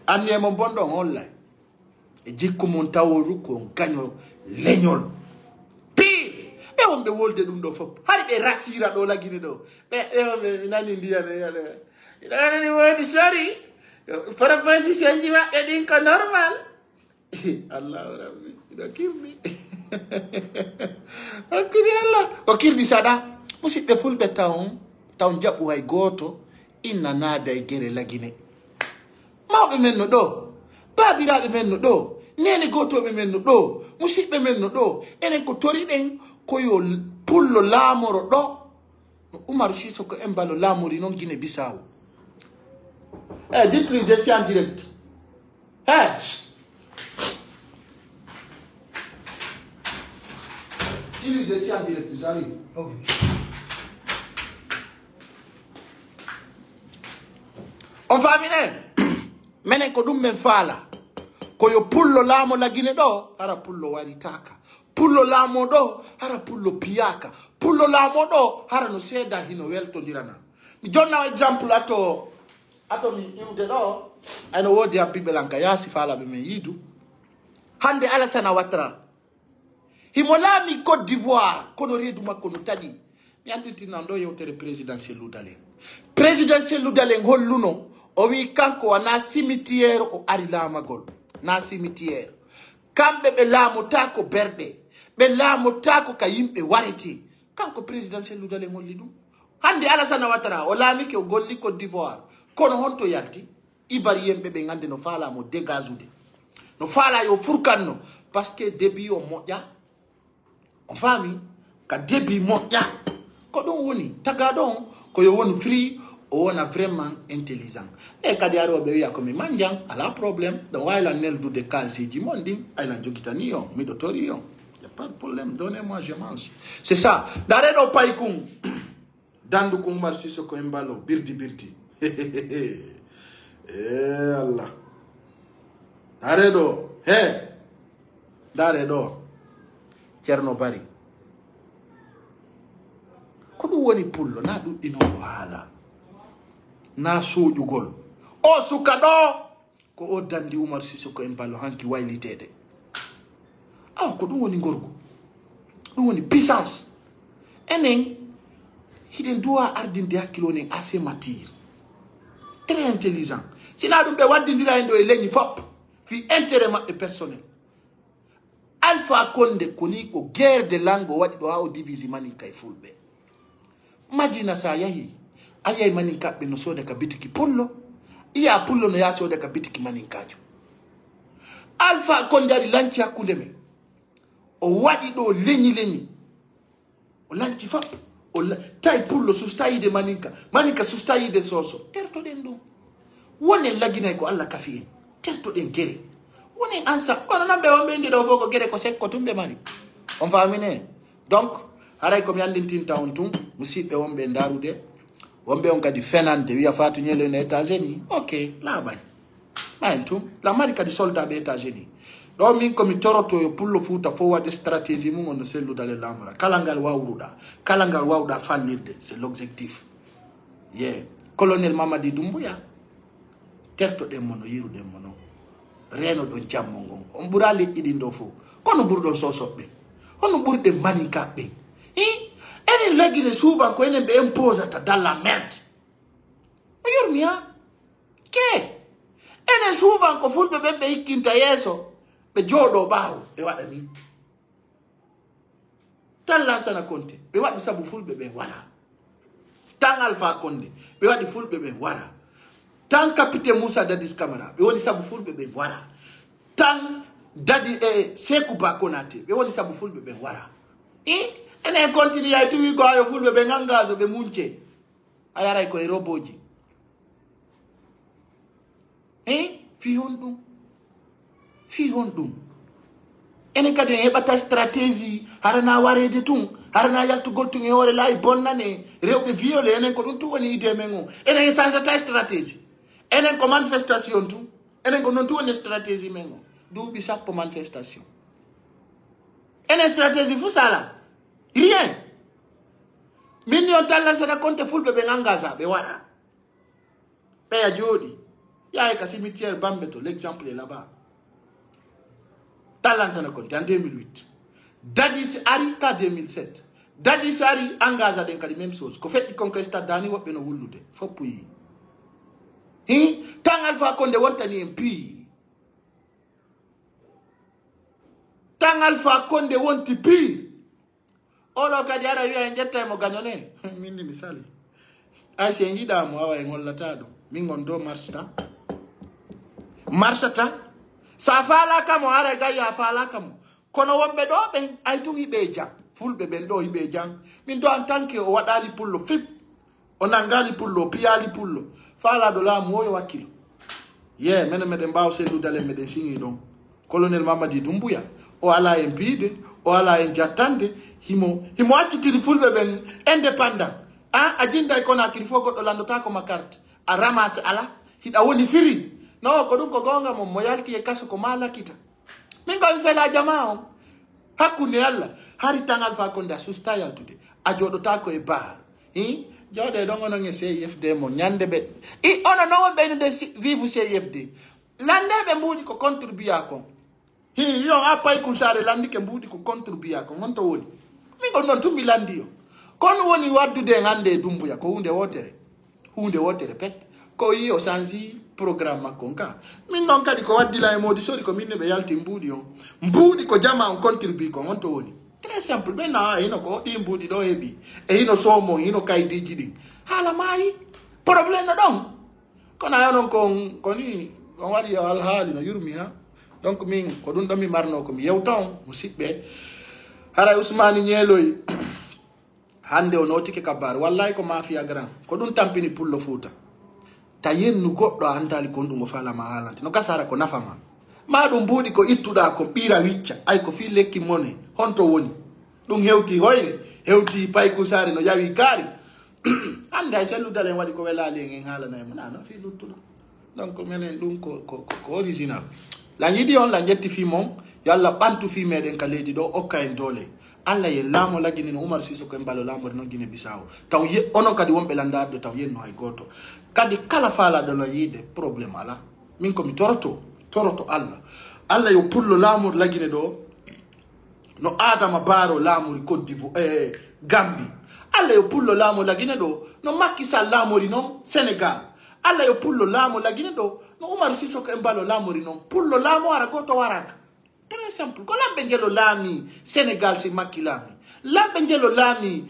andi e mon bondo ngol la e jikko mon taworu ko ganyo leñol be on be wolde dum do fop hari be rasira do lagine do be nani ndiyane yale nani wadi sorry para fansi sanji ma e din ko normal Allah rabbi ida kirni akiri Allah o kirdi sada musidbe fulbe tawn jabu hay goto inna nada e gere lagine mawbe men no do babirabe men no do nene goto be men no do musidbe men no do enen ko tori den ko yo pullo lamoro do Umar Sissoko embalo lamori non Guinée Bissau dites les essais en direct ils essaient en direct j'arrive on va venir menen ko dum men fala ko yo pullo lamo la Guinée do ara pullo wari taka pullo lamo do ara pullo piaka pullo lamo do ara no seda hino welto dirana mi jonna example ato mi yude do ano wodi abbe lanka yasi fala be men yidu hande Alassane Ouattara himolami Côte d'Ivoire kono redu makko no tadi mi anditi nando yewtere présidentiel ludalen holluno o wi kanko wana cimetière o ari lamagol na cimetière kambe be lamota ko berde be lamota ko ka yimbe wariti kanko présidentiel ludalen holli dum hande Alassane Ouattara o lami ke o golli Côte d'Ivoire kono honto yarti ivoirien be ngande no fala mo dégazude no fala yo furkanno parce que début o moja on fami ka début moja ko don woni taga don ko yo woni free o wona vraiment intelligent e kadi aro be wiya ko mi manjang ala problème donc wayla nel du de calci ji mondi ay la jogitani yo mi dotori yo y a pas de problème donnez-moi je mange c'est ça dare do paykum dandu ko Umar Sissoko embalo birdi Allah dare do Cerno Bari ko ɗum woni pullo na ɗuɗɗinoɗo haala na soƴugol o suka ɗo ko o dandi Oumar Sissoko en balo hanki wayliteɗe awa ko ɗum woni gorgo ɗum woni puissance enen hiɗen duwa ardinde hakkilo nen assez mature très intelligent sina ɗum ɓe waddidira en ɗo e leñi fop fi intérêt maɓɓe personnel Alpha Condé koni ko guerre de langue o waɗi ɗo ha o divise maninka e fulɓe Madina sa yahi a yahi maninkaɓe no soda ka bitiki pullo iya pullo no ya soda ka bitiki maninkajo Alpha Condé ari lanci hakkunde men o waɗi ɗo leñi o lanci fop tawi pullo sustayide maninka sustayide soso tertoɗen ɗum wonen laginay ko Allah kafi en tertoɗen gere wonen ansa kono noon ɓe wonɓe ndi ɗo fof ko gere ko sekko tumɓe mari on famine donc haray komi andintinta on tum musidɓe wonɓe darude wonɓe on kadi fenante wiya Fatou Niel ne États-Unis ok laaɓay ɓayen tum la mari kadi soldat ɓe États-Unis ɗo min komi toroto yo pullo Fouta fo waɗe stratégie mum on no selludale lamra kala ngal wawɗa fallirde c'est l'objectif colonel Mamadi Doumbouya tertoɗen mo no yiruɗen mo no reno ɗon jammo ngon on ɓura leƴƴi ɗin ɗo fof kono ɓurɗon sosoɓɓe hono ɓurɗen maninkaɓɓe enen laggine souvent ko enen ɓe imposata dans la merde o yormi ha ke enen souvent ko fulɓe ɓen ɓe hikkinta yeeso ɓe jooɗo ɓaawo ɓe waɗa ni tan Lansana Conté ɓe waɗi sabu fulɓe ɓen wara tan Alpha Condé ɓe waɗi fulɓe ɓen wara tan capitaine Moussa Dadis Camara ɓe woni sabu fulɓe ɓen wara tan Dadi Sékou Ba Konaté ɓe woni sabu fulɓe ɓen wara enen continue yay tuwi ko ayo fulɓe ɓen engage ɓe munce a yaray koye roboji fi hon ɗum enen kadi en heɓata stratégie harana warede tun harana yaltugol tun e hoore laayi bonnane rewɓe violé enen ko ɗum tun woni idée men o enen chansata stratégie enen ko manifestation tun enen ko noon tun woni stratégie men o duuɓi sappo manifestation enen stratégie fu sala rien min yon tan Lansana Conté fulɓe ɓen engage ɓe waɗa ɓeya jooɗi yahay ka cimetière Bambeto l'exemple est là-bas tan Lansana Conté en 2008 Dadis ari ka 2007 Dadis ari engage aɗen kadi même chose ko feƴƴi conquesta dani woɓɓe no wullude foppu yi tan Alpha Condé wontani en pire tan Alpha Condé wonti pire oɗo kadi ara wiya en jetta mo gagnone min mi sali ay si en yiɗamo awa en hollata ɗum min gon do marsata sa falaka mo ara gayya falaka mo kono wonɓe ɗo ɓen ay tun hiɓe jam fulɓe ɓen ɗo hiɓe jam min do en tant que o waɗali pullo fip o nangali pullo o piyali pullo falaɗo laamu oyo wakkilo menen meɗen mbawa selludale meɗen signi ɗon colonel Mamadi Doumbouya o ala en piide o ala en jattande himo accitiri fulɓe ɓen indépendant a jinda e Conakry fof goɗɗo landota ko ma carte a ramasse ala hiɗa woni firi no ko ɗum ko gonga mom mo yalti e kaso ko ma lakkita min komi fela jama on hakkunde Allah hari tan Alpha Condé a susta yaltude a joɗota ko e bar jooɗe ɗon onon e CIFD mo ñande ɓe ono non won ɓeynude vive CIFD landeɓe mbuuɗi ko contribuya kon yon a pay kum sare landi ke mbuuɗi ko contribuya kon gonto woni min ko noon tumi landi o kono woni waddude en hande e Doumbouya ko hunde wotere pet ko yi o changi programme makko ka min noon kadi ko waddila e modi sori ko minne ɓe yalti mbuuɗi ko jama on contribue ko gonto woni très simple ɓe na hino ko ɗi mbuuɗi ɗo heeɓi e hino somo hino kaydiji ɗin haala maayi probléme no ɗon kono ayo noon koni on waɗi alhaali no yurmi ha donc min ko ɗum ɗon mi marno komi yewta on musidɓe haray Ousmane Ñeeloy hande o notike kabar wallahi ko mafia grand ko ɗum tampini pullo Fouta ta yennu goɗɗo a andali kon ɗum o falama haalante no gasara ko nafama ma ɗum mbuuɗi ko ittuɗa ko ɓira wicca ay ko fi lekki mone honto woni ɗum hewti hoyre hewti payku sare no yawi kaari hande ay selludal en waɗi ko welali en haalana e mo nano fi luttuɗo donc minen ɗum ko original la yidi on la jetti fi mom yalla bantu fi meden ka leydi do okka en dole alla ye lamo lagini no Umar Sissoco Embalo lamo no Guinea Bissau taw ye ono kadi wonbe landade taw yenno hay goto kadi kala fala do la yide problème ala min ko mi toroto alla yo pullo lamo lagine do no Adama Barrow lamo Côte d'Ivoire Gambie alla yo pullo lamo lagine do no Macky Sall lamo no Sénégal alla yo pullo lamo lagine do no Umar Sissoco Embalo lamo non pullo lamo ara goto waraka. Très simple. Quand la bengelo lami Sénégal c'est Macky lami. La bengelo lami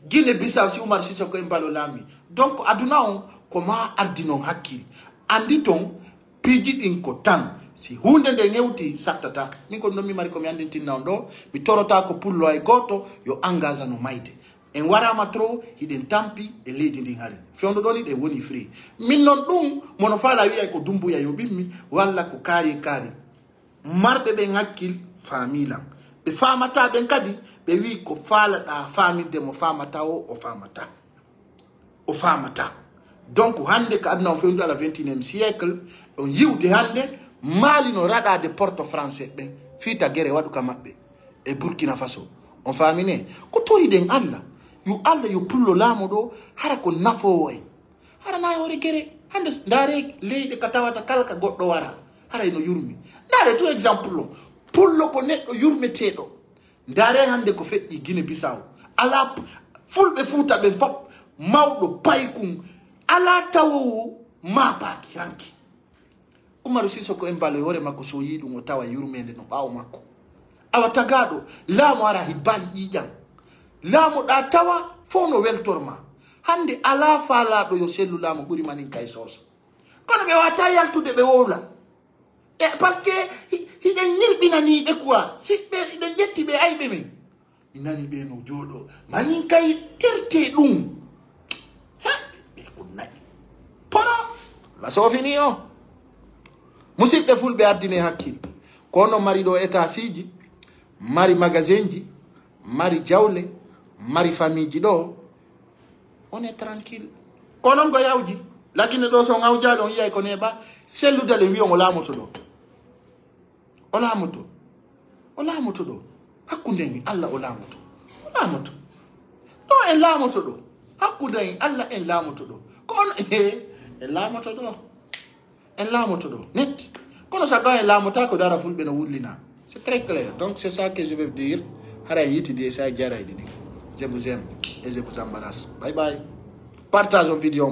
Guinée Bissau c'est Umar Sissoco Embalo lami. Donc aduna on comment ardino hakil. Anditon pigi in kotan. Si hunde de ngeuti saktata. Niko no mi mari ko mi andinti nando mi torota ko pullo ay goto yo angaza no maite. En wara matro hiden tampi e lady ndin hari. Fiondo doni de woni free. Min non dum mono fala wi ay ko dumbu ya yo bimmi walla ko kari marbe be ngakil famila be famata ben kadi be wi ko fala da faminde mo famata o famata donc hande ka adna on fendu ala 21e siècle on yiwde hande mali no rada de porto français be fita gere wadu ka mabbe e Burkina Faso on famine ko tori den alla yo pullo lamo do hara ko nafo way hara na yore gere hande ndare leede katawata kalka goddo wara hara no yurmi ndare to exemple pullo ko neddo yurmetedo ndare hande ko feddi Guinea Bissau ala fulbe futa be fop mawdo paykum ala tawo mapaki hanki Umar Sissoco Embalo hore makko so yidu mo tawa yurmende no bawo makko awa tagado lamo ara hibali yijam lamo da tawa fono weltorma hande ala fala do yo sellu lamo buri manin kay soso kono be wata yaltude be wowla parce que hiden nyirbina ni be quoi si be hiden jetti be aybe men nani be no jodo manin kay terte dum ha be ko nay para la sofinio musidbe fulbe ardine hakkil kono mari do état siji mari magasinji mari jawle mari famille do on est tranquille kono go yawji lakini do so ngawjalo on yay ko neba selu dale wi on lamoto do olamoto do hakkunde ni alla olamoto do en lamoto do hakkunde alla en lamoto do kono en lamoto do net kono sa ga en lamota ko dara fulbe no wullina. C'est très clair. Donc c'est ça que je vais vous dire. Je vous aime et je vous embrasse. Bye bye. Partage la vidéo.